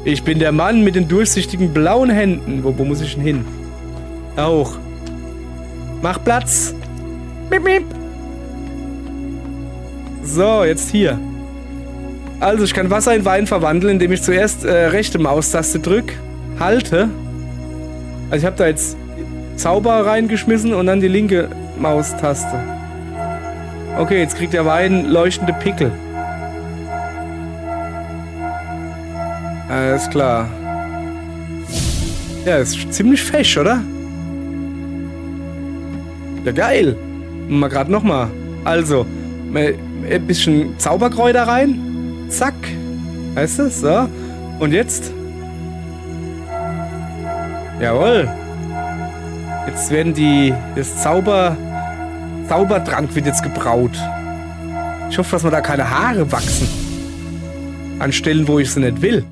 Ich bin der Mann mit den durchsichtigen blauen Händen. Wo muss ich denn hin? Da hoch. Mach Platz. Miep, miep. So, jetzt hier. Also, ich kann Wasser in Wein verwandeln, indem ich zuerst rechte Maustaste drücke. Halte. Also, ich habe da jetzt Zauber reingeschmissen und dann die linke Maustaste. Okay, jetzt kriegt der Wein leuchtende Pickel. Alles klar. Ja, ist ziemlich fesch, oder? Ja, geil. Mal gerade nochmal. Also, ein bisschen Zauberkräuter rein. Zack. Weißt du? So. Und jetzt? Jawohl. Jetzt werden das Zaubertrank wird jetzt gebraut. Ich hoffe, dass mir da keine Haare wachsen. An Stellen, wo ich sie nicht will.